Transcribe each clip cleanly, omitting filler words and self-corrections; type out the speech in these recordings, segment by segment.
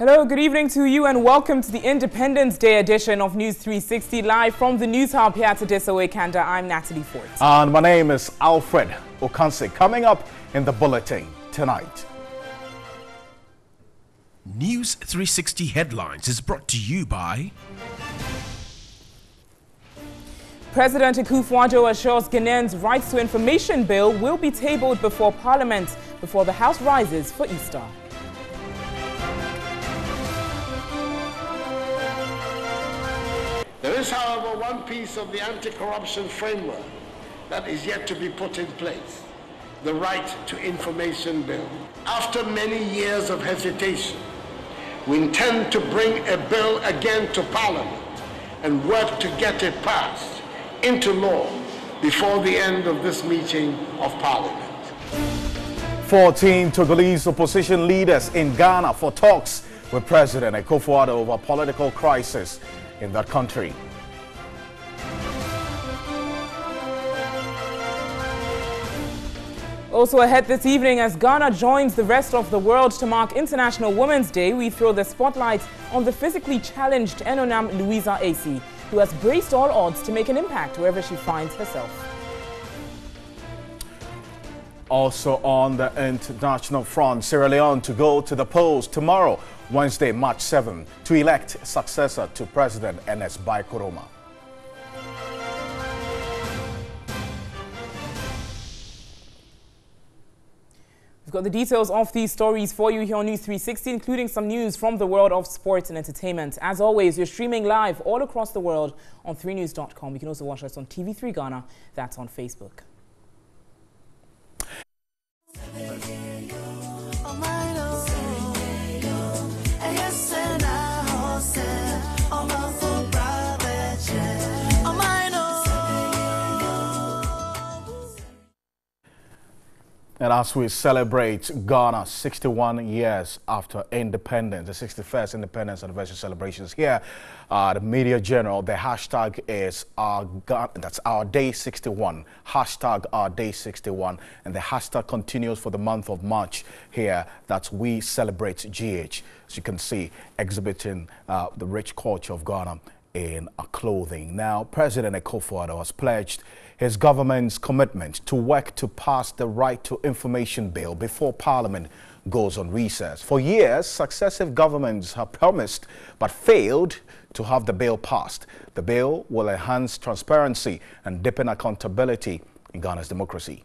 Hello, good evening to you and welcome to the Independence Day edition of News 360 live from the News Hub here at Desoe Kanda. I'm Natalie Fort. And my name is Alfred Okanse. Coming up in the bulletin tonight. News 360 Headlines is brought to you by President Akufo-Addo assures Ghanaians' rights to information bill will be tabled before Parliament before the House rises for Easter. There is, however, one piece of the anti-corruption framework that is yet to be put in place, the Right to Information Bill. After many years of hesitation, we intend to bring a bill again to Parliament and work to get it passed into law before the end of this meeting of Parliament. 14 Togolese opposition leaders in Ghana for talks with President Akufo-Addo over political crisis in that country. Also ahead this evening, as Ghana joins the rest of the world to mark International Women's Day, we throw the spotlight on the physically challenged Enonam Louisa AC, who has braced all odds to make an impact wherever she finds herself. Also on the international front, Sierra Leone to go to the polls tomorrow, Wednesday, March 7, to elect a successor to President Ernest Bai Koroma. We've got the details of these stories for you here on News 360, including some news from the world of sports and entertainment. As always, you're streaming live all across the world on 3news.com. You can also watch us on TV3 Ghana. That's on Facebook. And as we celebrate Ghana 61 years after independence, the 61st independence anniversary celebrations here, the Media General, the hashtag is that's our day 61, hashtag our day 61, and the hashtag continues for the month of March here. That's we celebrate GH, as you can see, exhibiting the rich culture of Ghana in our clothing. Now, President Akufo-Addo has pledged his government's commitment to work to pass the Right to Information Bill before Parliament goes on recess. For years, successive governments have promised but failed to have the bill passed. The bill will enhance transparency and deepen accountability in Ghana's democracy.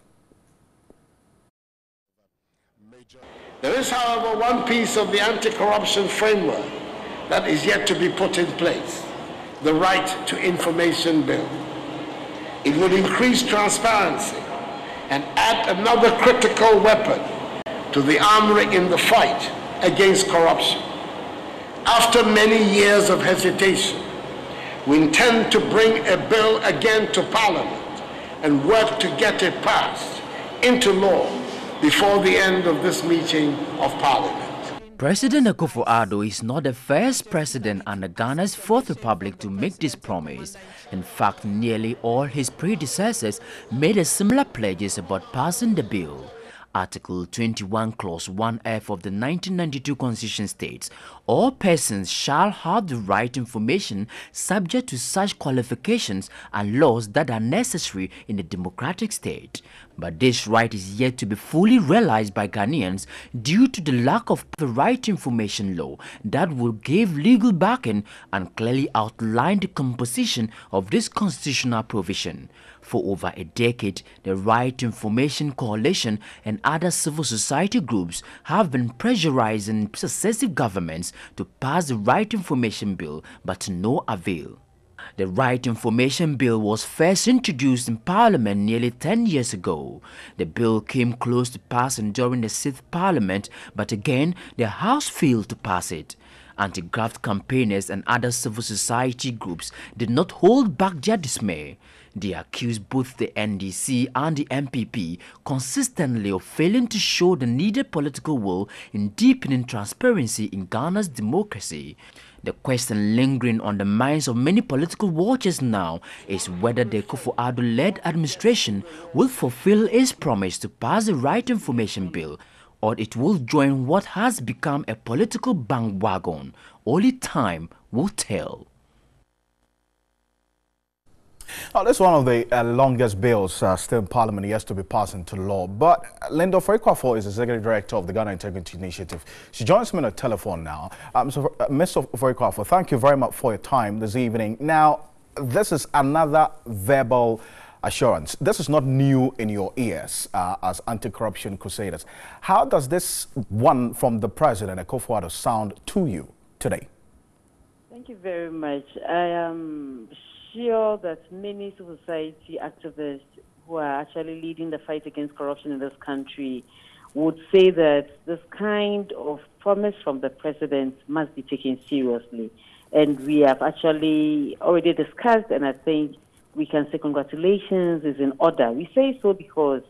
There is, however, one piece of the anti-corruption framework that is yet to be put in place, the Right to Information Bill. It would increase transparency and add another critical weapon to the armory in the fight against corruption. After many years of hesitation, we intend to bring a bill again to Parliament and work to get it passed into law before the end of this meeting of Parliament. President Akufo-Addo is not the first president under Ghana's Fourth Republic to make this promise. In fact, nearly all his predecessors made a similar pledges about passing the bill. Article 21, Clause 1F of the 1992 Constitution states, all persons shall have the right to information subject to such qualifications and laws that are necessary in a democratic state. But this right is yet to be fully realized by Ghanaians due to the lack of the Right to Information law that will give legal backing and clearly outline the composition of this constitutional provision. For over a decade, the Right to Information Coalition and other civil society groups have been pressurizing successive governments to pass the Right to Information Bill, but to no avail. The Right to Information Bill was first introduced in Parliament nearly 10 years ago. The bill came close to passing during the 6th Parliament, but again, the House failed to pass it. Anti-graft campaigners and other civil society groups did not hold back their dismay. They accused both the NDC and the MPP consistently of failing to show the needed political will in deepening transparency in Ghana's democracy. The question lingering on the minds of many political watchers now is whether the Akufo-Addo-led administration will fulfill its promise to pass the Right to Information Bill, or it will join what has become a political bandwagon. Only time will tell. Oh, this is one of the longest bills still in Parliament yet to be passed into law. But Linda Ofoekwafo is the Executive Director of the Ghana Integrity Initiative. She joins me on the telephone now. Ms. Ofoekwafo, thank you very much for your time this evening. Now, this is another verbal assurance. This is not new in your ears as anti-corruption crusaders. How does this one from the President, Akufo-Addo, sound to you today? Thank you very much. I am sure that many civil society activists who are actually leading the fight against corruption in this country would say that this kind of promise from the President must be taken seriously. And we have actually already discussed, and I think we can say congratulations is in order. We say so because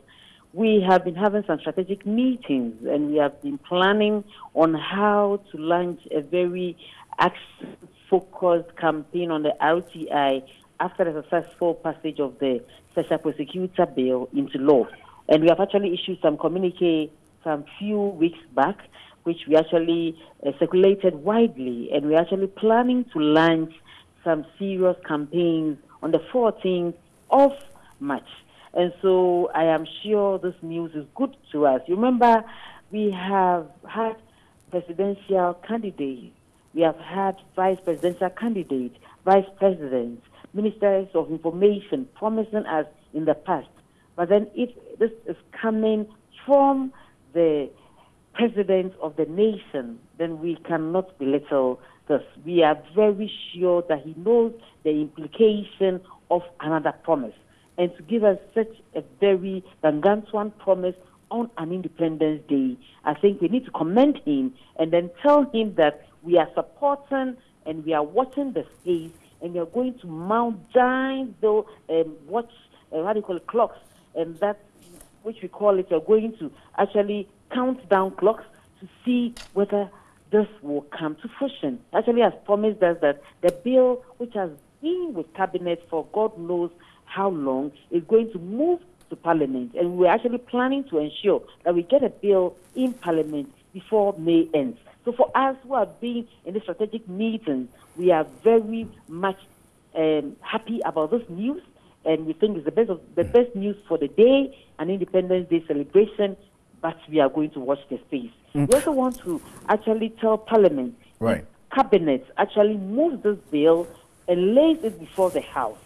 we have been having some strategic meetings, and we have been planning on how to launch a very action-focused campaign on the RTI after the successful passage of the Special Prosecutor Bill into law. And we have actually issued some communique some few weeks back, which we actually circulated widely, and we're actually planning to launch some serious campaigns on the 14th of March. And so I am sure this news is good to us. You remember, we have had presidential candidates, we have had vice presidential candidates, vice presidents, ministers of information promising us in the past. But then if this is coming from the president of the nation, then we cannot belittle this. We are very sure that he knows the implication of another promise. And to give us such a very gargantuan promise on an Independence Day, I think we need to commend him and then tell him that we are supporting and we are watching the space, and we are going to mount down the clocks, and that which we call it, we are going to actually count down clocks to see whether this will come to fruition. Actually, has promised us that the bill, which has been with Cabinet for God knows how long, is going to move to Parliament, and we're actually planning to ensure that we get a bill in Parliament before May ends. So for us who have been in the strategic meetings, we are very much happy about this news, and we think it's the best news for the day, an Independence Day celebration, but we are going to watch the space. We also want to actually tell Parliament, if Cabinet actually moves this bill and lays it before the House,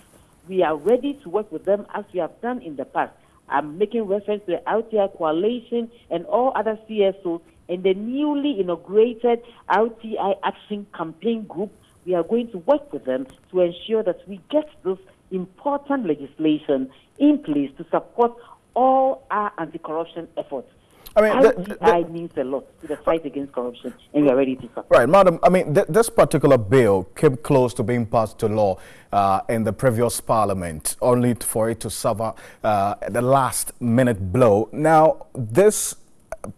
we are ready to work with them as we have done in the past. I'm making reference to the RTI Coalition and all other CSOs and the newly inaugurated RTI Action Campaign Group. We are going to work with them to ensure that we get this important legislation in place to support all our anti-corruption efforts. I mean, RTI means a lot to the fight against corruption, and we are ready to support. Right, Madam, I mean, this particular bill came close to being passed to law in the previous Parliament, only for it to suffer the last-minute blow. Now, this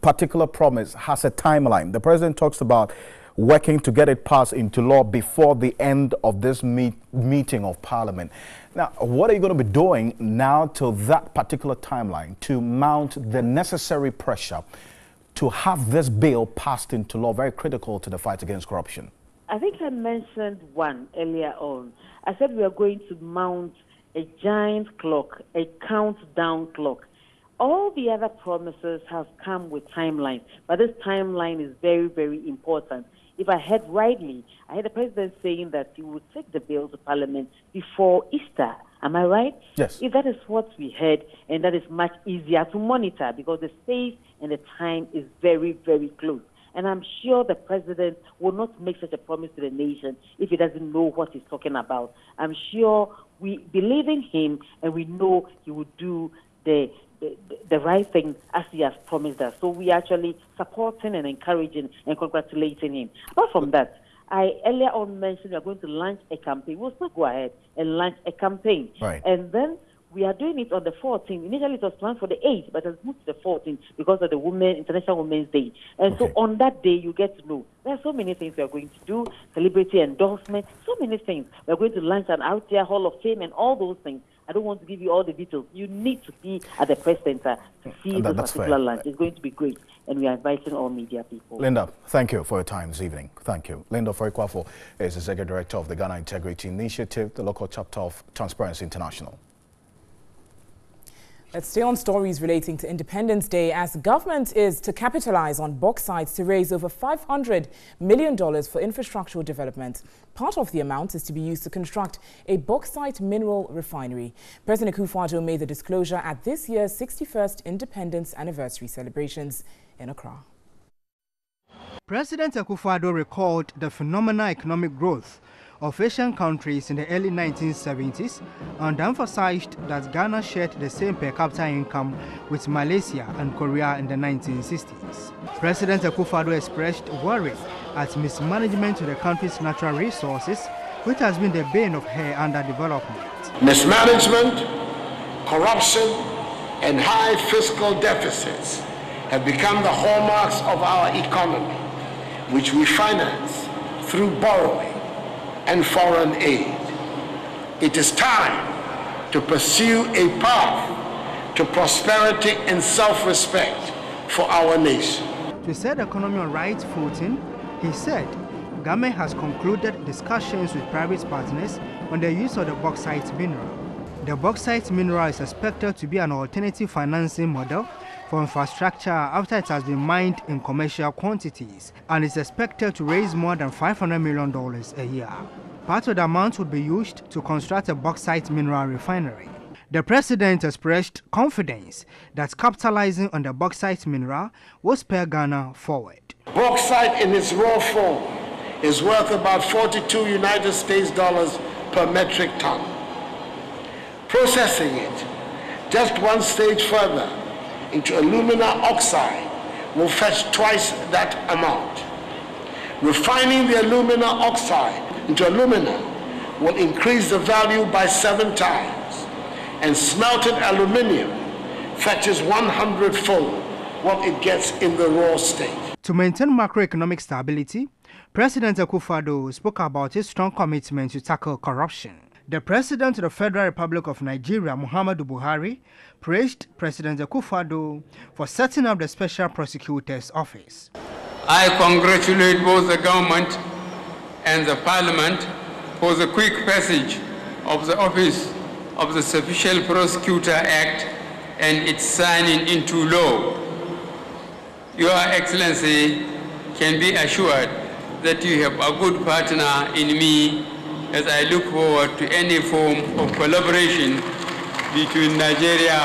particular promise has a timeline. The President talks about working to get it passed into law before the end of this meeting of Parliament. Now, what are you going to be doing now till that particular timeline to mount the necessary pressure to have this bill passed into law, very critical to the fight against corruption? I think I mentioned one earlier on. I said we are going to mount a giant clock, a countdown clock. All the other promises have come with timelines, but this timeline is very, very important. If I heard rightly, I heard the President saying that he would take the bill to Parliament before Easter. Am I right? Yes. If that is what we heard, and that is much easier to monitor because the space and the time is very, very close. And I'm sure the President will not make such a promise to the nation if he doesn't know what he's talking about. I'm sure we believe in him, and we know he will do the right thing as he has promised us. So we are actually supporting and encouraging and congratulating him. Apart from that, I earlier on mentioned we are going to launch a campaign. We'll still go ahead and launch a campaign. Right. And then we are doing it on the 14th. Initially it was planned for the 8th, but it's moved to the 14th because of the International Women's Day. And so on that day, you get to know. There are so many things we are going to do, celebrity endorsement, so many things. We are going to launch an RTI Hall of Fame and all those things. I don't want to give you all the details. You need to be at the press center to see this particular lunch. It's going to be great, and we are inviting all media people. Linda, thank you for your time this evening. Thank you. Linda Foikwafo is the Executive Director of the Ghana Integrity Initiative, the local chapter of Transparency International. Let's stay on stories relating to Independence Day, as the government is to capitalize on bauxite to raise over $500 million for infrastructural development. Part of the amount is to be used to construct a bauxite mineral refinery. President Akufo-Addo made the disclosure at this year's 61st Independence Anniversary celebrations in Accra. President Akufo-Addo recalled the phenomenal economic growth of Asian countries in the early 1970s and emphasized that Ghana shared the same per capita income with Malaysia and Korea in the 1960s. President Akufo-Addo expressed worry at mismanagement of the country's natural resources, which has been the bane of her underdevelopment. Mismanagement, corruption, and high fiscal deficits have become the hallmarks of our economy, which we finance through borrowing and foreign aid. It is time to pursue a path to prosperity and self-respect for our nation. To set the economy on right footing, he said, government has concluded discussions with private partners on the use of the bauxite mineral. The bauxite mineral is expected to be an alternative financing model for infrastructure after it has been mined in commercial quantities and is expected to raise more than $500 million a year. Part of the amount would be used to construct a bauxite mineral refinery. The president expressed confidence that capitalizing on the bauxite mineral will spur Ghana forward. Bauxite in its raw form is worth about $42 United States per metric ton. Processing it just one stage further into alumina oxide will fetch twice that amount. Refining the alumina oxide into alumina will increase the value by 7 times, and smelted aluminium fetches 100-fold what it gets in the raw state. To maintain macroeconomic stability, President Akufo-Addo spoke about his strong commitment to tackle corruption. The President of the Federal Republic of Nigeria, Muhammadu Buhari, praised President Akufo-Addo for setting up the Special Prosecutor's Office. I congratulate both the government and the Parliament for the quick passage of the Office of the Special Prosecutor Act and its signing into law. Your Excellency can be assured that you have a good partner in me as I look forward to any form of collaboration between Nigeria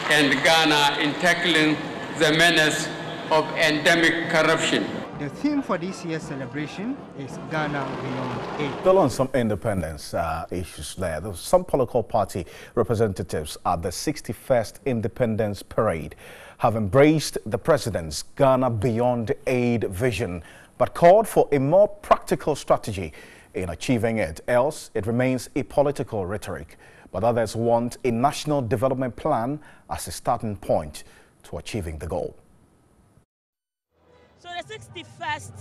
and Ghana in tackling the menace of endemic corruption. The theme for this year's celebration is Ghana Beyond Aid. Still on some independence issues there. Some political party representatives at the 61st Independence Parade have embraced the president's Ghana Beyond Aid vision, but called for a more practical strategy in achieving it, else it remains a political rhetoric. But others want a national development plan as a starting point to achieving the goal. So the 61st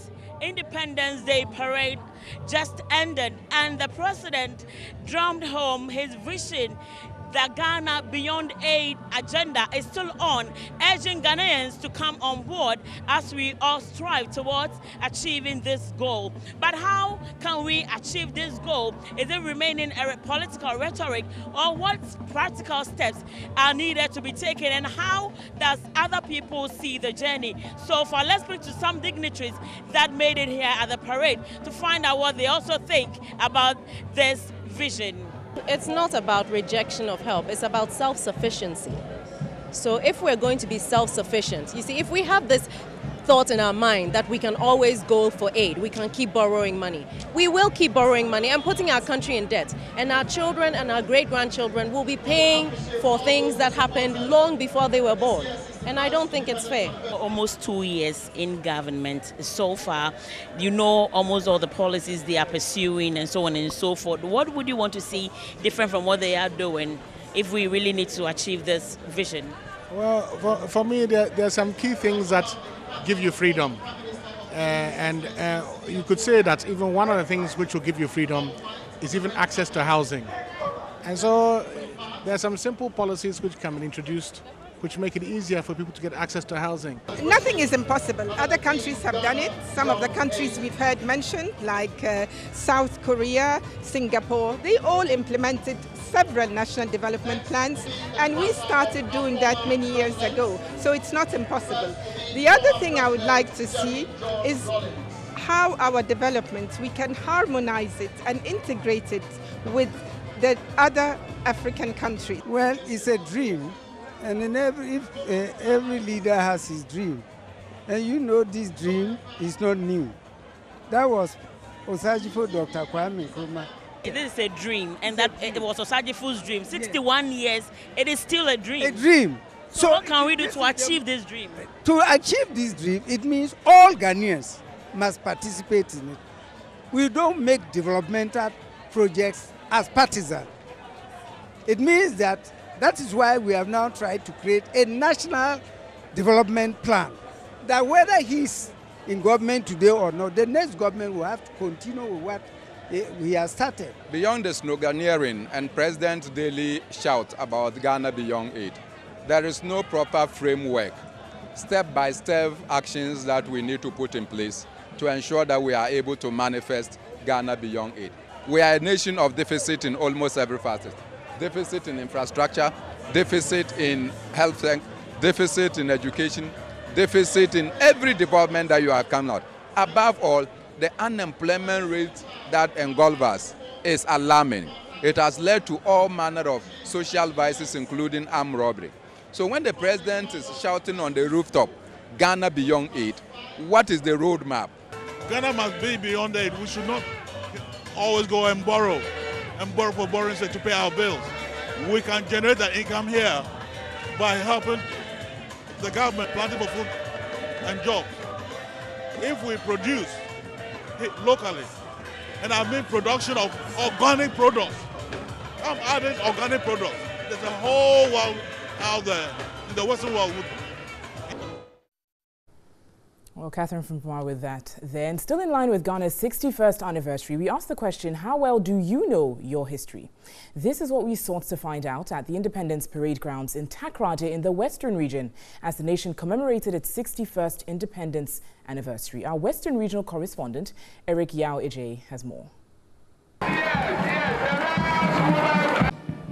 Independence Day parade just ended, and the president drummed home his vision. The Ghana Beyond Aid agenda is still on, urging Ghanaians to come on board as we all strive towards achieving this goal. But how can we achieve this goal? Is it remaining a political rhetoric, or what practical steps are needed to be taken, and how does other people see the journey? So far, let's speak to some dignitaries that made it here at the parade to find out what they also think about this vision. It's not about rejection of help, it's about self-sufficiency. So if we're going to be self-sufficient, you see, if we have this thought in our mind that we can always go for aid, we can keep borrowing money, we will keep borrowing money and putting our country in debt. And our children and our great-grandchildren will be paying for things that happened long before they were born. And I don't think it's fair. Almost 2 years in government so far, you know almost all the policies they are pursuing and so on and so forth. What would you want to see different from what they are doing if we really need to achieve this vision? Well, for me, there are some key things that give you freedom. And you could say that even one of the things which will give you freedom is even access to housing. And so there are some simple policies which can be introduced which make it easier for people to get access to housing. Nothing is impossible. Other countries have done it. Some of the countries we've heard mentioned, like South Korea, Singapore, they all implemented several national development plans, and we started doing that many years ago. So it's not impossible. The other thing I would like to see is how our development, we can harmonize it and integrate it with the other African countries. Well, it's a dream. And in every leader has his dream. And you know this dream is not new. That was Osajifo Dr. Kwame Nkrumah. This is a dream, and that it was Osajifo's dream. 61 years, it is still a dream. A dream. So what can we do to achieve this dream? To achieve this dream, it means all Ghanaians must participate in it. We don't make developmental projects as partisan. It means that is why we have now tried to create a national development plan. That whether he's in government today or not, the next government will have to continue with what we have started. Beyond the sloganeering and President's daily shout about Ghana Beyond Aid, there is no proper framework, step-by-step actions that we need to put in place to ensure that we are able to manifest Ghana Beyond Aid. We are a nation of deficit in almost every facet. Deficit in infrastructure, deficit in health, deficit in education, deficit in every department that you are coming out. Above all, the unemployment rate that engulfs us is alarming. It has led to all manner of social vices, including armed robbery. So when the president is shouting on the rooftop, Ghana Beyond Aid, what is the roadmap? Ghana must be beyond aid. We should not always go and borrow for borrowing's sake to pay our bills. We can generate that income here by helping the government planting for food and jobs. If we produce locally, and I mean production of organic products, I'm adding organic products. There's a whole world out there in the Western world. Well, Catherine from Pumar with that. Then, still in line with Ghana's 61st anniversary, we asked the question, how well do you know your history? This is what we sought to find out at the Independence Parade grounds in Takoradi in the Western region as the nation commemorated its 61st independence anniversary. Our Western regional correspondent, Eric Yao Ije, has more. I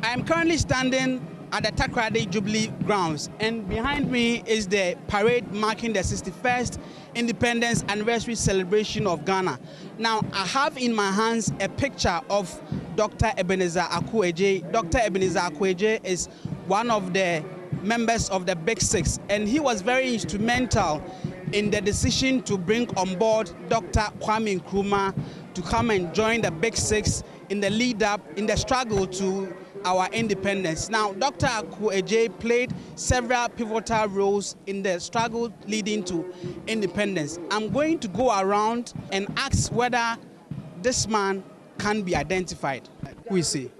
am currently standing at the Takoradi Jubilee grounds, and behind me is the parade marking the 61st independence anniversary celebration of Ghana. Now, I have in my hands a picture of Dr. Ebenezer Akwu-Adjei. Dr. Ebenezer Akwu-Adjei is one of the members of the Big Six, and he was very instrumental in the decision to bring on board Dr. Kwame Nkrumah to come and join the Big Six in the lead up, in the struggle to our independence. Now, Dr. Akwu-Adjei played several pivotal roles in the struggle leading to independence. I'm going to go around and ask whether this man can be identified. Who is he?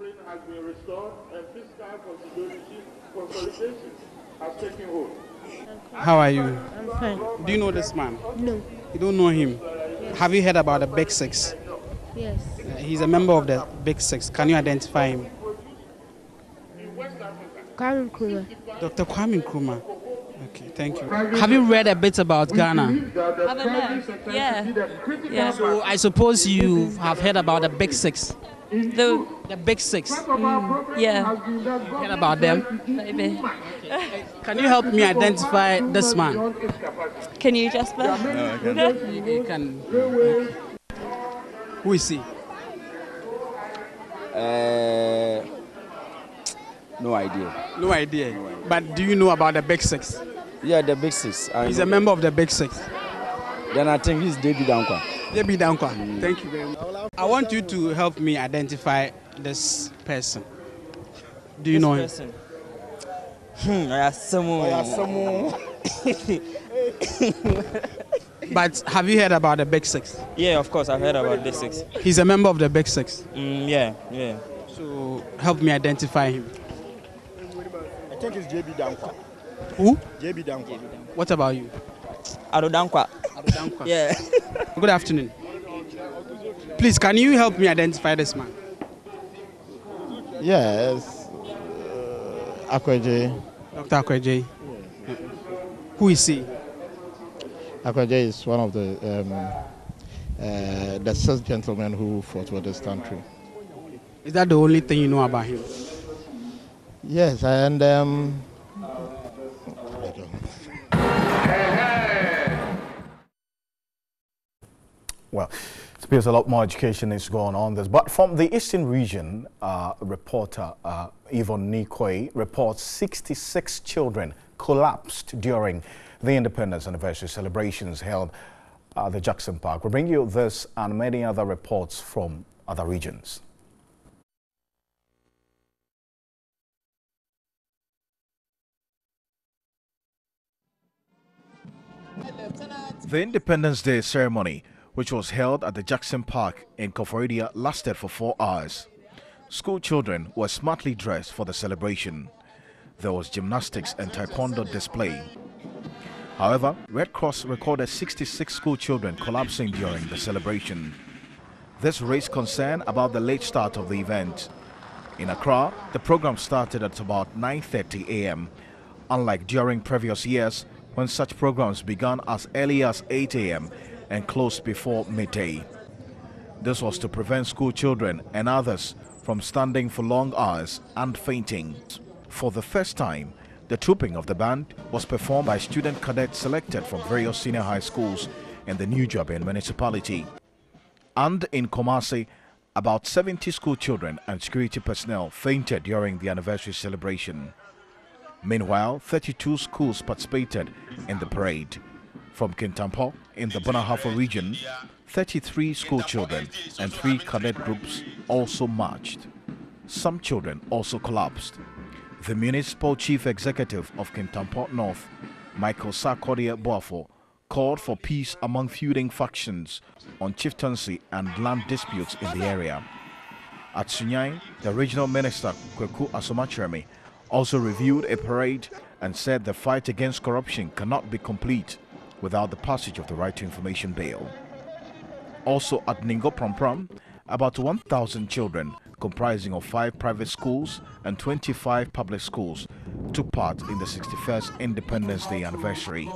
How are you? I'm fine. Do you know this man? No. You don't know him? Have you heard about the Big Six? Yes. He's a member of the Big Six. Can you identify him? Kwame Nkrumah. Dr. Kwame Nkrumah. Okay, thank you. Have you read a bit about Ghana? Yeah. So I suppose you have heard about the Big Six. The Big Six. Yeah. Heard about them? Maybe. Can you help me identify this man? Can you, Jasper? No, I can't. You can. Who is he? No idea. No idea. But do you know about the Big Six? Yeah, the Big Six. He's a member of the Big Six. Then I think he's David Dankwa. David Dankwa. Thank you very much. I want you to help me identify this person. Do you know him? But have you heard about the Big Six? Yeah, of course, I've heard about Big Six. He's a member of the Big Six? Yeah. So help me identify him. I think it's JB Dankwa. Who? JB Dankwa. What about you? Ado Dankwa. Yeah. Good afternoon. Please, can you help me identify this man? Yes. Akweje. Dr. Akweje. Who is he? Akweje is one of the 6 gentlemen who fought for this country. Is that the only thing you know about him? Yes, and I don't. Well, it appears a lot more education is going on this. But from the Eastern region, reporter Yvonne Nikwe reports 66 children collapsed during the Independence Anniversary celebrations held at the Jackson Park. We'll bring you this and many other reports from other regions. The Independence Day ceremony, which was held at the Jackson Park in Koforidua, lasted for 4 hours. School children were smartly dressed for the celebration. There was gymnastics and taekwondo display. However, Red Cross recorded 66 school children collapsing during the celebration. This raised concern about the late start of the event. In Accra, the program started at about 9:30 a.m. Unlike during previous years, when such programs began as early as 8 a.m. and closed before midday. This was to prevent school children and others from standing for long hours and fainting. For the first time, the trooping of the band was performed by student cadets selected from various senior high schools in the New Jobin municipality. And in Kumasi, about 70 school children and security personnel fainted during the anniversary celebration. Meanwhile, 32 schools participated in the parade. From Kintampo in the Bonahafo region, 33 school children and 3 cadet groups also marched. Some children also collapsed. The municipal chief executive of Kintampo North, Michael Sarkodie Boafo, called for peace among feuding factions on chieftaincy and land disputes in the area. At Sunyai, the regional minister, Kweku Asomachiremi, also reviewed a parade and said the fight against corruption cannot be complete without the passage of the Right to Information Bill. Also at Ningo Prampram, about 1,000 children comprising of 5 private schools and 25 public schools took part in the 61st Independence Day anniversary.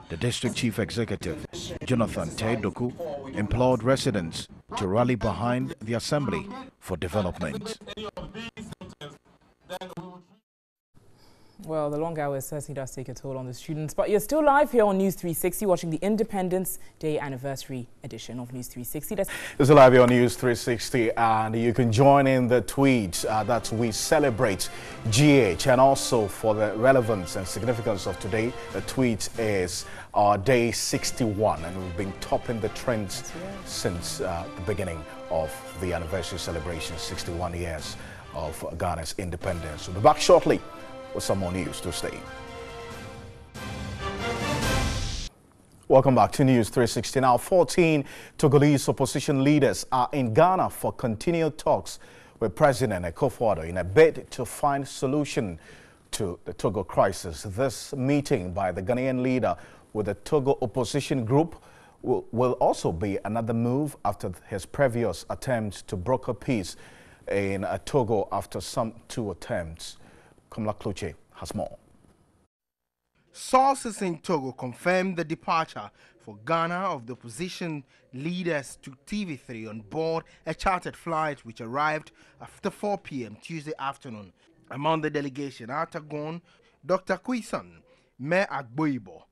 The district chief executive, Jonathan Teidoku, implored residents to rally behind the assembly for development. Well, the long hours certainly does take a toll on the students, but you're still live here on News 360 watching the Independence Day anniversary edition of News 360. This is live here on News 360, and you can join in the tweet that we celebrate GH, and also for the relevance and significance of today, the tweet is our day 61, and we've been topping the trends since the beginning of the anniversary celebration, 61 years of Ghana's independence. We'll be back shortly with some more news to stay. Welcome back to News 360. Now, 14 Togolese opposition leaders are in Ghana for continued talks with President Akufo-Addo in a bid to find solution to the Togo crisis. This meeting by the Ghanaian leader with the Togo opposition group will also be another move after his previous attempts to broker peace in Togo after some 2 attempts. Kamla Kluche has more. Sources in Togo confirmed the departure for Ghana of the opposition leaders to TV3 on board a chartered flight which arrived after 4 p.m. Tuesday afternoon. Among the delegation are Tagon, Dr. Kuisan, Mayor Agboibo,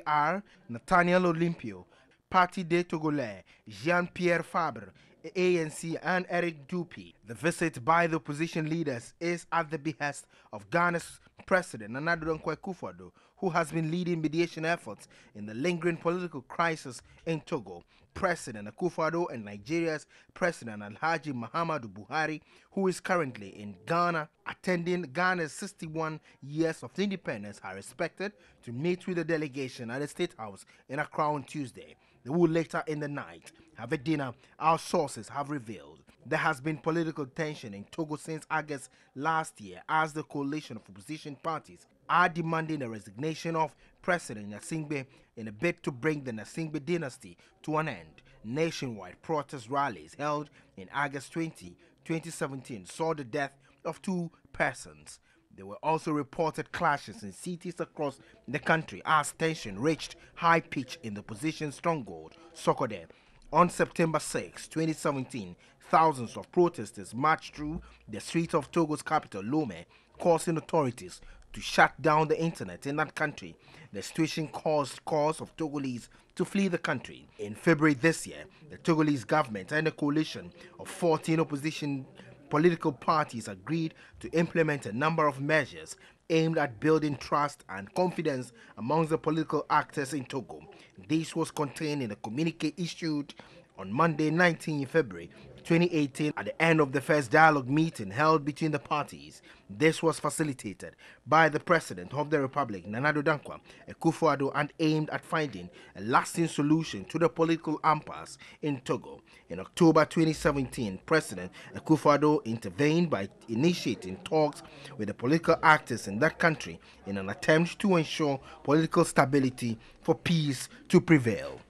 CAR, Nathaniel Olympio, Parti des Togolais, Jean-Pierre Fabre, ANC and Eric Dupuy. The visit by the opposition leaders is at the behest of Ghana's President Nana Akufo-Addo, who has been leading mediation efforts in the lingering political crisis in Togo. President Akufo-Addo and Nigeria's President Alhaji Muhammadu Buhari, who is currently in Ghana attending Ghana's 61 years of independence, are expected to meet with the delegation at the State House in Accra on Tuesday. They will later in the night have a dinner, our sources have revealed. There has been political tension in Togo since August last year as the coalition of opposition parties are demanding the resignation of President Gnassingbé in a bid to bring the Gnassingbé dynasty to an end. Nationwide protest rallies held in August 20, 2017 saw the death of 2 persons. There were also reported clashes in cities across the country as tension reached high pitch in the opposition stronghold, Sokode. On September 6, 2017, thousands of protesters marched through the streets of Togo's capital, Lomé, causing authorities to shut down the internet in that country. The situation caused scores of Togolese to flee the country. In February this year, the Togolese government and a coalition of 14 opposition political parties agreed to implement a number of measures aimed at building trust and confidence amongst the political actors in Togo. This was contained in a communique issued on Monday, 19 February 2018 at the end of the first dialogue meeting held between the parties. This was facilitated by the President of the Republic, Nana Addo Dankwa Akufo-Addo, and aimed at finding a lasting solution to the political impasse in Togo. In October 2017, President Akufo-Addo intervened by initiating talks with the political actors in that country in an attempt to ensure political stability for peace to prevail.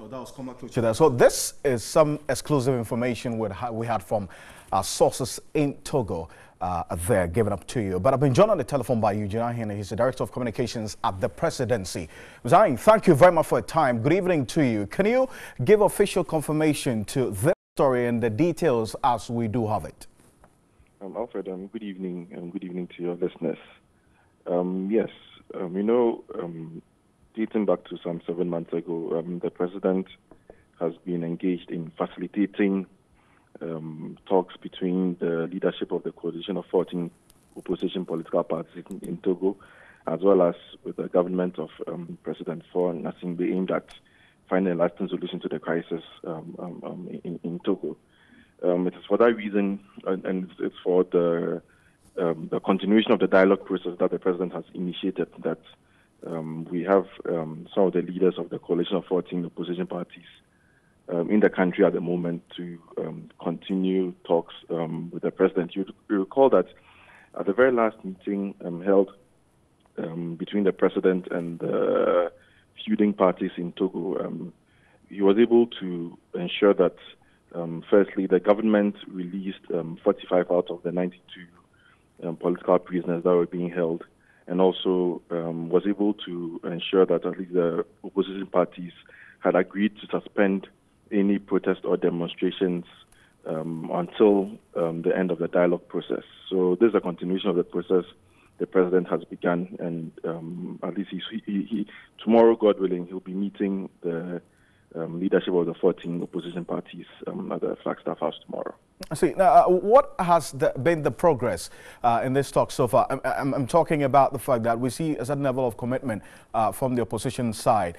Oh, that was Komla. So this is some exclusive information we had from our sources in Togo there, given up to you. But I've been joined on the telephone by Eugene Ahene. He's the Director of Communications at the Presidency. Zain, thank you very much for your time. Good evening to you. Can you give official confirmation to this story and the details as we do have it? Alfred, good evening, and good evening to your listeners. Yes, dating back to some 7 months ago, the President has been engaged in facilitating talks between the leadership of the coalition of 14 opposition political parties in Togo, as well as with the government of President Faure Gnassingbé, aimed at finding a lasting solution to the crisis in Togo. It is for that reason, and it's for the continuation of the dialogue process that the President has initiated, that we have some of the leaders of the coalition of 14 opposition parties in the country at the moment to continue talks with the President. You recall that at the very last meeting held between the President and the feuding parties in Togo, he was able to ensure that, firstly, the government released 45 out of the 92 political prisoners that were being held, and also was able to ensure that at least the opposition parties had agreed to suspend any protest or demonstrations until the end of the dialogue process. So this is a continuation of the process the President has begun, and at least he tomorrow, God willing, he'll be meeting the leadership of the 14 opposition parties at the Flagstaff House tomorrow. I see. Now, what has been the progress in this talk so far? I'm talking about the fact that we see a certain level of commitment from the opposition side.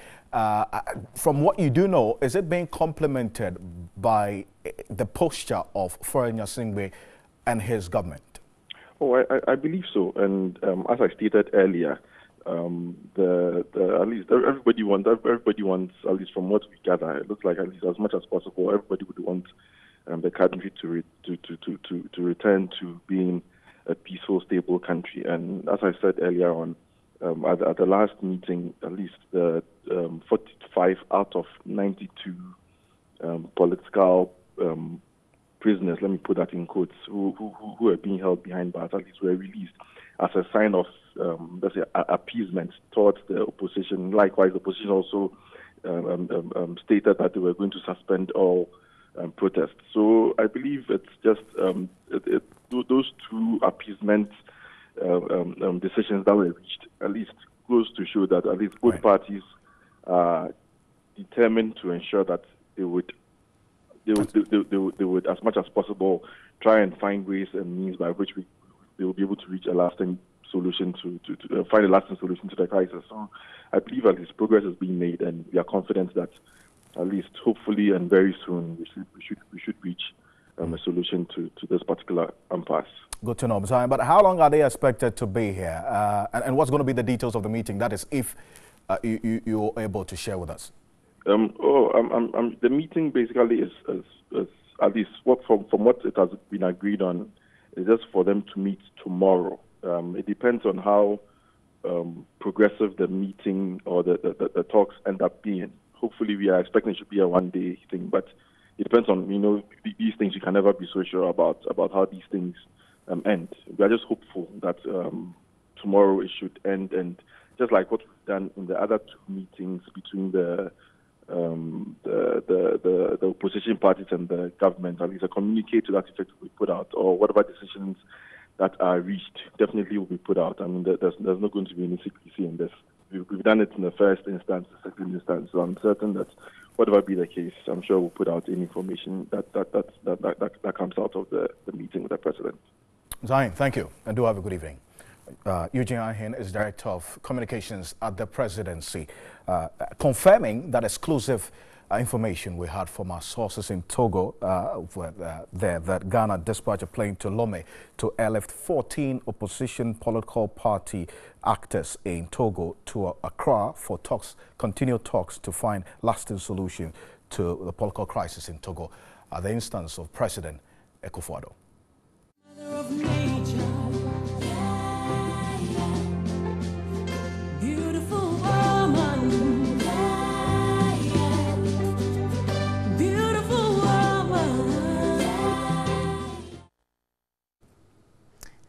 From what you do know, is it being complemented by the posture of Faure Gnassingbé and his government? Oh, I believe so. And as I stated earlier, at least everybody wants, at least from what we gather, it looks like at least as much as possible, everybody would want the country to return to being a peaceful, stable country. And as I said earlier on, at the last meeting, at least the 45 out of 92 political prisoners, let me put that in quotes, who are being held behind bars, at least were released as a sign of, let's say, appeasement towards the opposition. Likewise, the opposition also stated that they were going to suspend all protests. So I believe it's just those two appeasement decisions that were reached at least goes to show that at least both parties are determined to ensure that they would, as much as possible, try and find ways and means by which they will be able to reach a lasting solution to find a lasting solution to the crisis. So I believe at least progress is being made, and we are confident that at least hopefully and very soon we should reach a solution to this particular impasse. Good to know, but how long are they expected to be here? And what's going to be the details of the meeting? That is, if you're able to share with us. The meeting basically is at least from what it has been agreed on, is just for them to meet tomorrow. It depends on how progressive the meeting or the talks end up being. Hopefully, we are expecting it should be a one-day thing, but it depends on, these things you can never be so sure about how these things end. We are just hopeful that tomorrow it should end, and just like what we've done in the other 2 meetings between the opposition parties and the government, at least a communique to that effect will be put out, or whatever decisions that are reached definitely will be put out. I mean, there's not going to be any secrecy in this. We've done it in the first instance, the second instance, so I'm certain that whatever be the case, I'm sure we'll put out any information that comes out of the meeting with the president. Zion, thank you, and do have a good evening. Eugene Ahin is Director of Communications at the Presidency, confirming that exclusive information we had from our sources in Togo, that Ghana dispatched a plane to Lomé to airlift 14 opposition political party actors in Togo to Accra for continued talks to find lasting solution to the political crisis in Togo at the instance of President Akufo-Addo.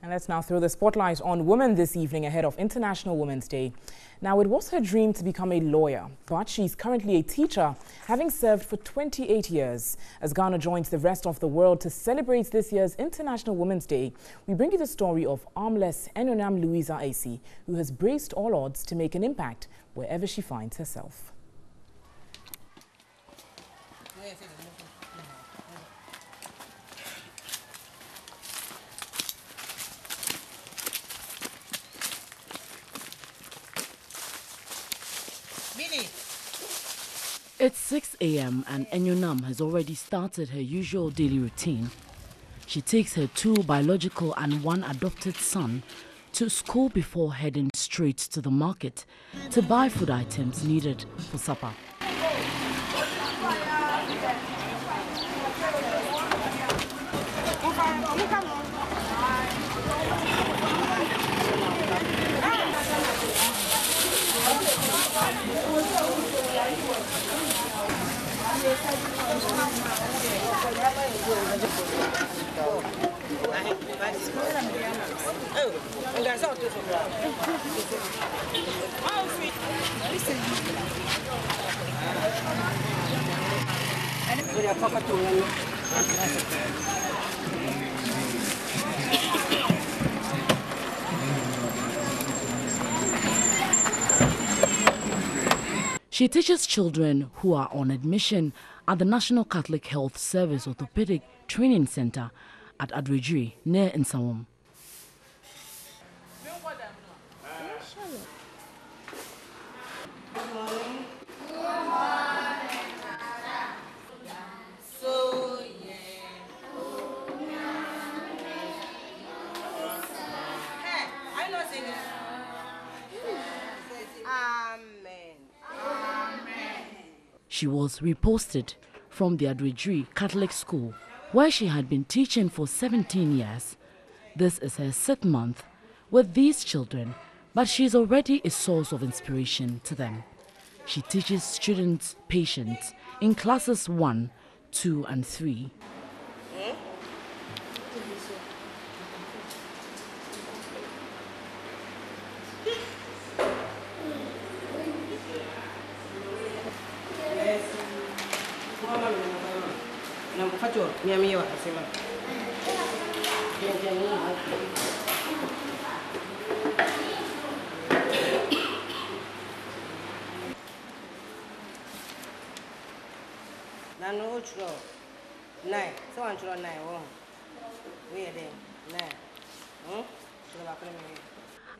And let's now throw the spotlight on women this evening ahead of International Women's Day. Now, it was her dream to become a lawyer, but she's currently a teacher, having served for 28 years. As Ghana joins the rest of the world to celebrate this year's International Women's Day, we bring you the story of armless Enonam Louisa Acey, who has braced all odds to make an impact wherever she finds herself. It's 6 a.m. and Enonam has already started her usual daily routine. She takes her 2 biological and 1 adopted son to school before heading straight to the market to buy food items needed for supper. She teaches children who are on admission at the National Catholic Health Service Orthopedic Training Center at Adredri, near Nsawam. She was reposted from the Adredri Catholic School, where she had been teaching for 17 years. This is her 6th month with these children, but she is already a source of inspiration to them. She teaches students patience in classes 1, 2, and 3.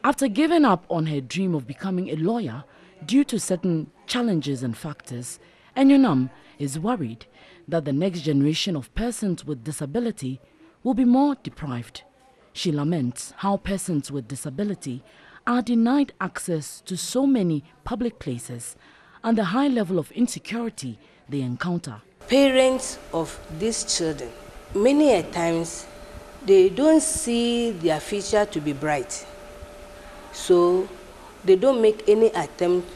After giving up on her dream of becoming a lawyer due to certain challenges and factors, Enonam is worried that the next generation of persons with disability will be more deprived. She laments how persons with disability are denied access to so many public places and the high level of insecurity they encounter. Parents of these children, many a times, they don't see their future to be bright. So they don't make any attempt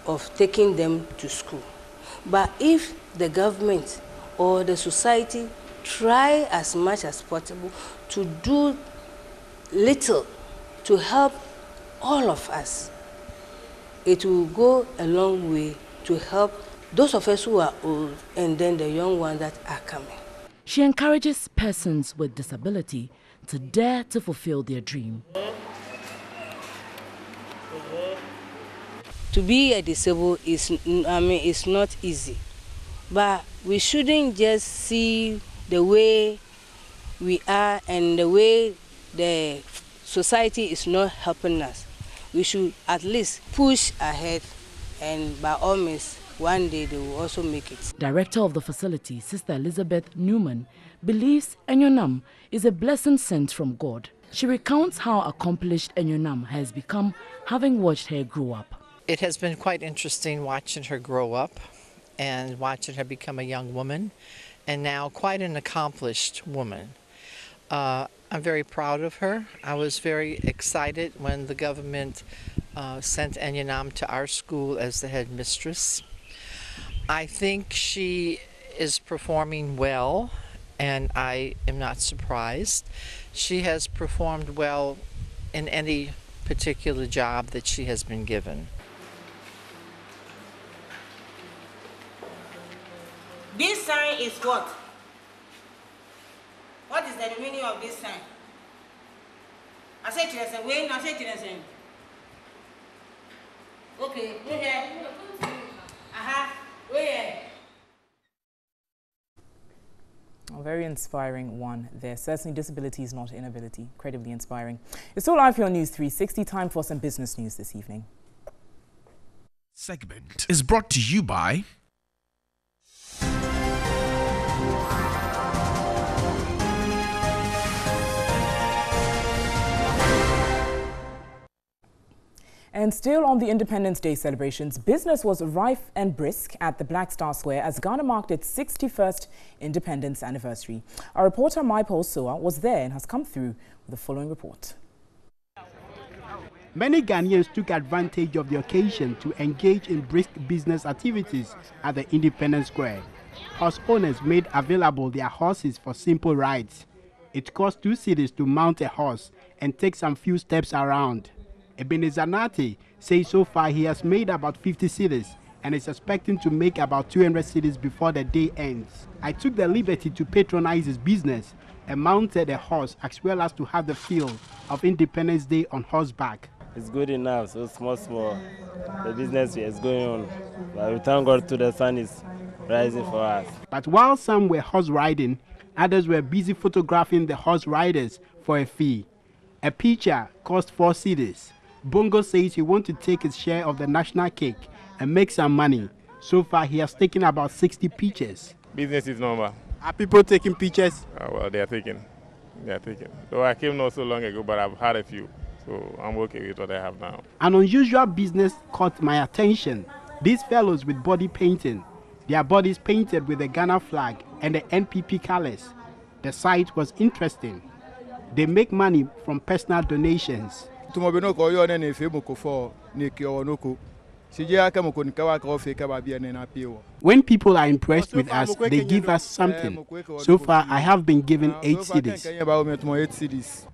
of taking them to school. But if the government or the society try as much as possible to do little to help all of us, it will go a long way to help those of us who are old and then the young ones that are coming. She encourages persons with disability to dare to fulfill their dream. To be a disabled is not easy, but we shouldn't just see the way we are and the way the society is not helping us. We should at least push ahead, and by all means, one day they will also make it. Director of the facility, Sister Elizabeth Newman, believes Enyonam is a blessing sent from God. She recounts how accomplished Enyonam has become, having watched her grow up. It has been quite interesting watching her grow up and watching her become a young woman and now quite an accomplished woman. I'm very proud of her. I was very excited when the government sent Enyonam to our school as the headmistress. I think she is performing well, and I am not surprised. She has performed well in any particular job that she has been given. This sign is what? What is the meaning of this sign? I said to you, wait, I said to you, okay, wait here. Wait here. A very inspiring one there. Certainly disability is not inability. Incredibly inspiring. It's still live here on News 360. Time for some business news this evening. Segment is brought to you by And still on the Independence Day celebrations, business was rife and brisk at the Black Star Square as Ghana marked its 61st independence anniversary. Our reporter Paul Soa was there and has come through with the following report. Many Ghanaians took advantage of the occasion to engage in brisk business activities at the Independence Square. Horse owners made available their horses for simple rides. It cost 2 cedis to mount a horse and take some few steps around. Ebenezer Nate says so far he has made about 50 cedis and is expecting to make about 200 cedis before the day ends. I took the liberty to patronize his business and mounted a horse as well as to have the feel of Independence Day on horseback. It's good enough, so small. The business is going on. But we thank God the sun is rising for us. But while some were horse riding, others were busy photographing the horse riders for a fee. A picture cost 4 cedis. Bongo says he wants to take his share of the national cake and make some money. So far, he has taken about 60 pictures. Business is normal. Are people taking pictures? Well, they are taking. Though I came not so long ago, but I've had a few. So I'm okay with what I have now. An unusual business caught my attention. These fellows with body painting. Their bodies painted with the Ghana flag and the NPP colors. The sight was interesting. They make money from personal donations. When people are impressed with us, they give us something. So far, I have been given 8 cedis.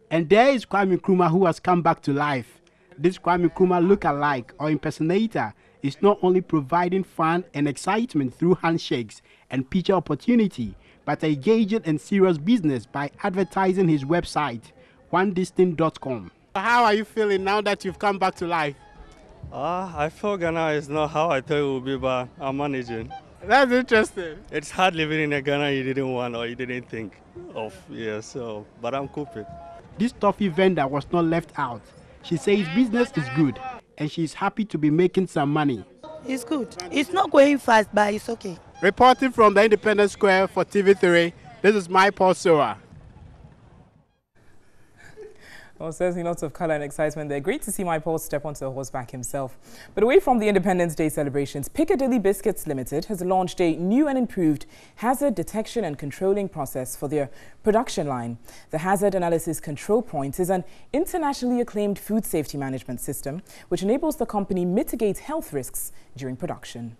And there is Kwame Nkrumah, who has come back to life. This Kwame Nkrumah look-alike or impersonator is not only providing fun and excitement through handshakes and picture opportunity, but engaging in serious business by advertising his website, onedistinct.com. How are you feeling now that you've come back to life? I feel Ghana is not how I thought it would be, but I'm managing. That's interesting. It's hard living in a Ghana you didn't want or you didn't think of. Yeah, but I'm coping. This toffee vendor was not left out. She says business is good and she's happy to be making some money. It's good. It's not going fast, but it's okay. Reporting from the Independence Square for TV3, this is Paul Soa. Well, certainly lots of colour and excitement there. Great to see Paul step onto a horseback himself. But away from the Independence Day celebrations, Piccadilly Biscuits Limited has launched a new and improved hazard detection and controlling process for their production line. The Hazard Analysis Control Point is an internationally acclaimed food safety management system which enables the company mitigate health risks during production.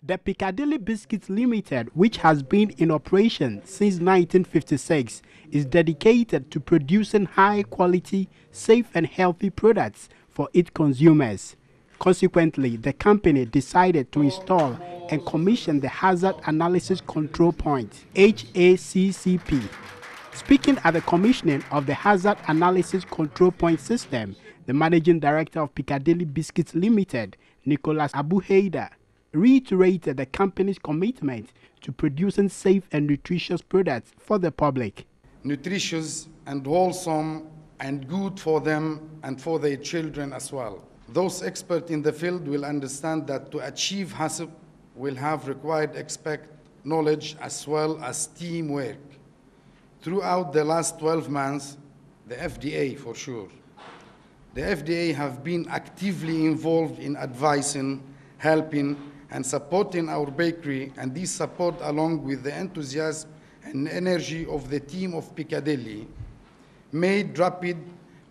The Piccadilly Biscuits Limited, which has been in operation since 1956, is dedicated to producing high-quality, safe and healthy products for its consumers. Consequently, the company decided to install and commission the Hazard Analysis Control Point, HACCP. Speaking at the commissioning of the Hazard Analysis Control Point system, the Managing Director of Piccadilly Biscuits Limited, Nicholas Abuhaida, reiterated the company's commitment to producing safe and nutritious products for the public. Nutritious and wholesome and good for them and for their children as well. Those experts in the field will understand that to achieve HACCP will have required expert knowledge as well as teamwork. Throughout the last 12 months, the FDA for sure, the FDA have been actively involved in advising, helping, and supporting our bakery, and this support, along with the enthusiasm and energy of the team of Piccadilly, made rapid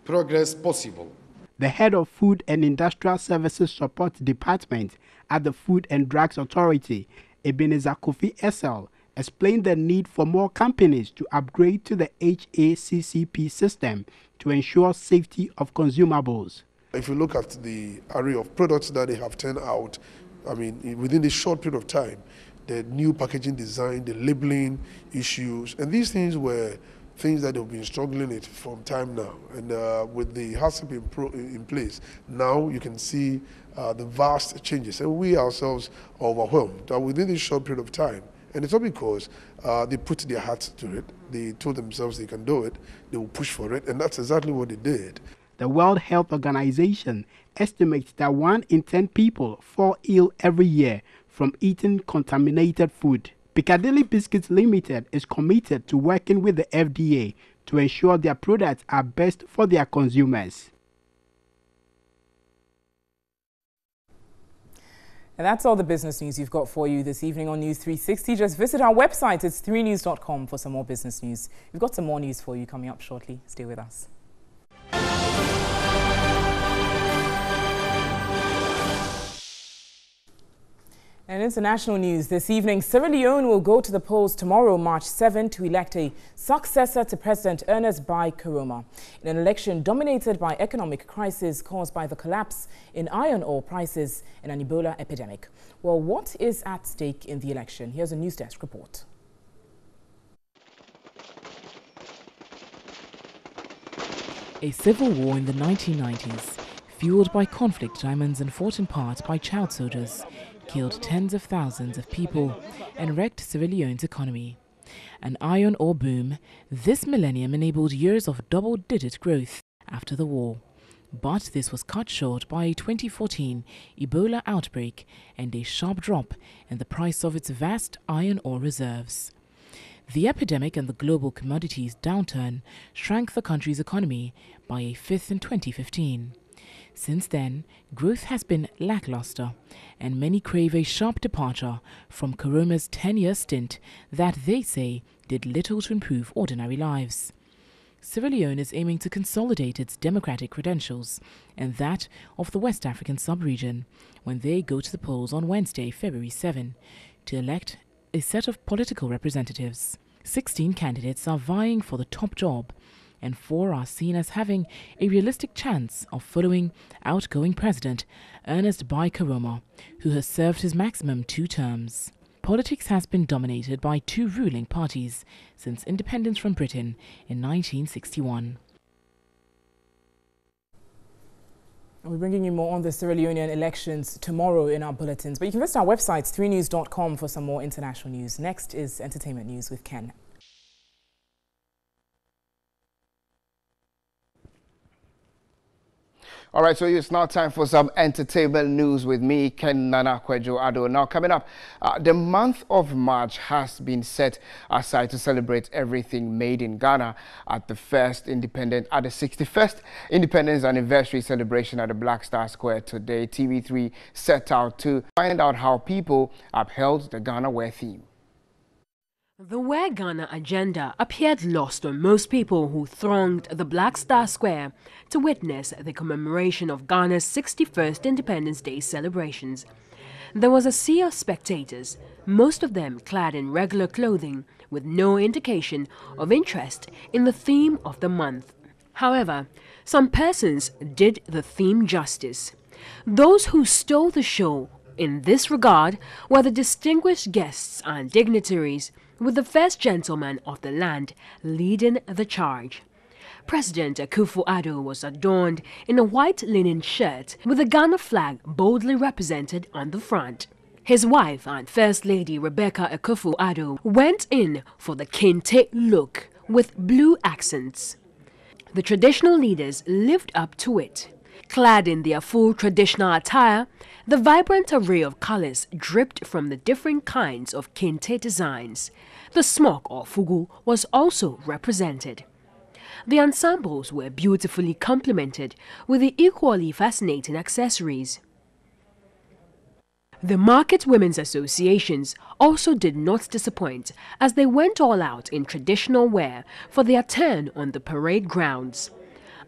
progress possible. The head of Food and Industrial Services Support Department at the Food and Drugs Authority, Ebenezer Kofi Essel, explained the need for more companies to upgrade to the HACCP system to ensure safety of consumables. If you look at the array of products that they have turned out, I mean, within this short period of time, the new packaging design, the labeling issues, and these things were things that they've been struggling with from time now. And with the HACCP in place, now you can see the vast changes. And we ourselves are overwhelmed that within this short period of time, and it's not because they put their hearts to it, they told themselves they can do it, they will push for it, and that's exactly what they did. The World Health Organization estimates that 1 in 10 people fall ill every year from eating contaminated food. Piccadilly Biscuits Limited is committed to working with the FDA to ensure their products are best for their consumers. And that's all the business news you've got for you this evening on News 360. Just visit our website, it's 3news.com, for some more business news. We've got some more news for you coming up shortly. Stay with us. And international news this evening, Sierra Leone will go to the polls tomorrow, March 7, to elect a successor to President Ernest Bai Koroma in an election dominated by economic crisis caused by the collapse in iron ore prices and an Ebola epidemic. Well, what is at stake in the election? Here's a News Desk report. A civil war in the 1990s, fueled by conflict diamonds and fought in part by child soldiers, killed tens of thousands of people and wrecked Sierra Leone's economy. An iron ore boom, this millennium enabled years of double-digit growth after the war. But this was cut short by a 2014 Ebola outbreak and a sharp drop in the price of its vast iron ore reserves. The epidemic and the global commodities downturn shrank the country's economy by a fifth in 2015. Since then, growth has been lackluster, and many crave a sharp departure from Koroma's 10-year stint that they say did little to improve ordinary lives. Sierra Leone is aiming to consolidate its democratic credentials and that of the West African sub-region when they go to the polls on Wednesday, February 7, to elect a set of political representatives. 16 candidates are vying for the top job, and 4 are seen as having a realistic chance of following outgoing President Ernest Bai Koroma, who has served his maximum 2 terms. Politics has been dominated by 2 ruling parties since independence from Britain in 1961. We're bringing you more on the Sierra Leonean elections tomorrow in our bulletins, but you can visit our website, 3news.com, for some more international news. Next is entertainment news with Ken. All right, so it's now time for some entertainment news with me, Ken Nana Kwejo Ado. Now, coming up, the month of March has been set aside to celebrate everything made in Ghana at the 61st Independence Anniversary celebration at the Black Star Square today. TV3 set out to find out how people upheld the Ghana Wear theme. The Wear Ghana agenda appeared lost on most people who thronged the Black Star Square to witness the commemoration of Ghana's 61st Independence Day celebrations. There was a sea of spectators, most of them clad in regular clothing, with no indication of interest in the theme of the month. However, some persons did the theme justice. Those who stole the show in this regard were the distinguished guests and dignitaries, with the first gentleman of the land leading the charge. President Akufo-Addo was adorned in a white linen shirt with the Ghana flag boldly represented on the front. His wife and First Lady Rebecca Akufo-Addo went in for the kente look with blue accents. The traditional leaders lived up to it. Clad in their full traditional attire, the vibrant array of colors dripped from the different kinds of kente designs. The smock or fugu was also represented. The ensembles were beautifully complemented with the equally fascinating accessories. The Market Women's Associations also did not disappoint as they went all out in traditional wear for their turn on the parade grounds.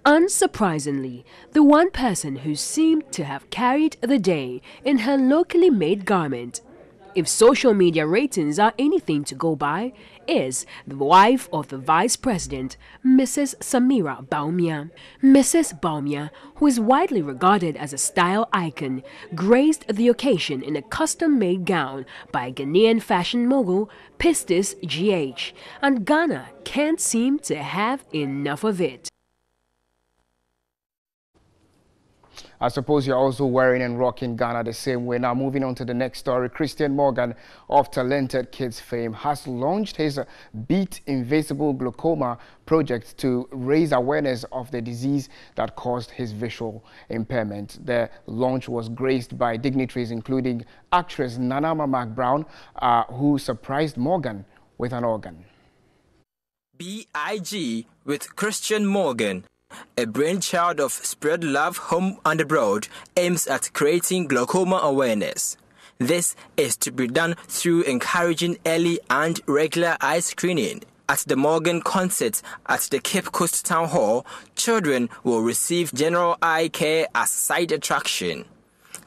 Unsurprisingly, the one person who seemed to have carried the day in her locally made garment, if social media ratings are anything to go by, is the wife of the Vice President, Mrs. Samira Bawumia. Mrs. Bawumia, who is widely regarded as a style icon, graced the occasion in a custom-made gown by Ghanaian fashion mogul Pistis GH, and Ghana can't seem to have enough of it. I suppose you're also wearing and rocking Ghana the same way. Now, moving on to the next story, Christian Morgan of Talented Kids fame has launched his Beat Invisible Glaucoma project to raise awareness of the disease that caused his visual impairment. The launch was graced by dignitaries including actress Nana McBrown, who surprised Morgan with an organ. BIG with Christian Morgan, a brainchild of Spread Love Home and Abroad, aims at creating glaucoma awareness. This is to be done through encouraging early and regular eye screening. At the Morgan concert at the Cape Coast Town Hall, children will receive general eye care as side attraction.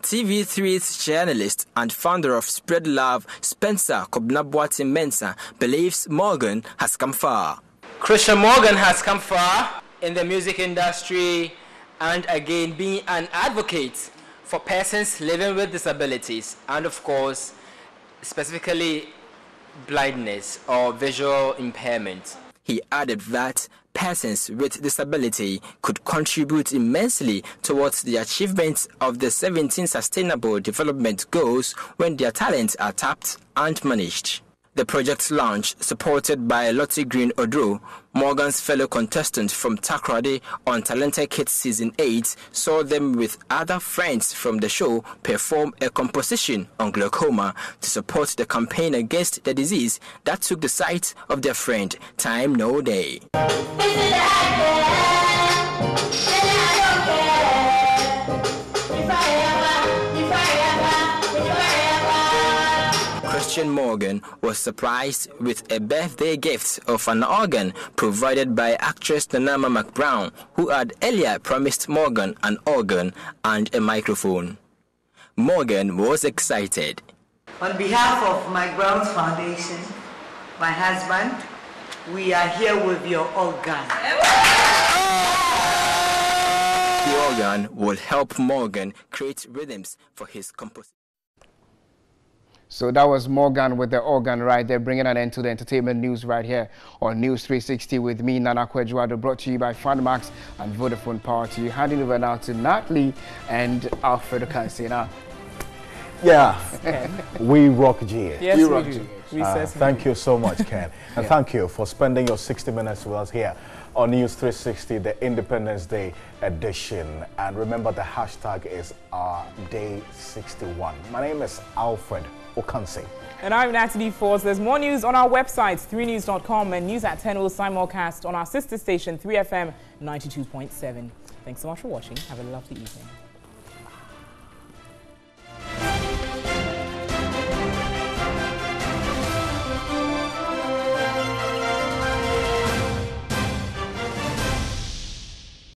TV3's journalist and founder of Spread Love, Spencer Kobnabwati Mensah, believes Morgan has come far. Christian Morgan has come far in the music industry and again being an advocate for persons living with disabilities and of course specifically blindness or visual impairment. He added that persons with disability could contribute immensely towards the achievement of the 17 Sustainable Development Goals when their talents are tapped and managed. The project's launch, supported by Lottie Green Odro, Morgan's fellow contestant from Takoradi on Talented Kids Season 8, saw them with other friends from the show perform a composition on glaucoma to support the campaign against the disease that took the sight of their friend Time No Day. Christian Morgan was surprised with a birthday gift of an organ provided by actress Nana McBrown, who had earlier promised Morgan an organ and a microphone. Morgan was excited. On behalf of McBrown's Foundation, my husband, we are here with your organ. The organ will help Morgan create rhythms for his composition. So that was Morgan with the organ right there, bringing an end to the entertainment news right here on News 360 with me, Nana Kwejuado, brought to you by FunMax and Vodafone Power to you. Handing over now to Natalie and Alfredo Kansina. Yeah, we rock G. Yes, we rock G. Thank you so much, Ken. And thank you for spending your 60 minutes with us here on News 360, the Independence Day edition. And remember, the hashtag is Day61. My name is Alfred Okanse. And I'm Natalie Force. There's more news on our website, 3news.com, and news at 10 will simulcast on our sister station, 3FM 92.7. Thanks so much for watching. Have a lovely evening.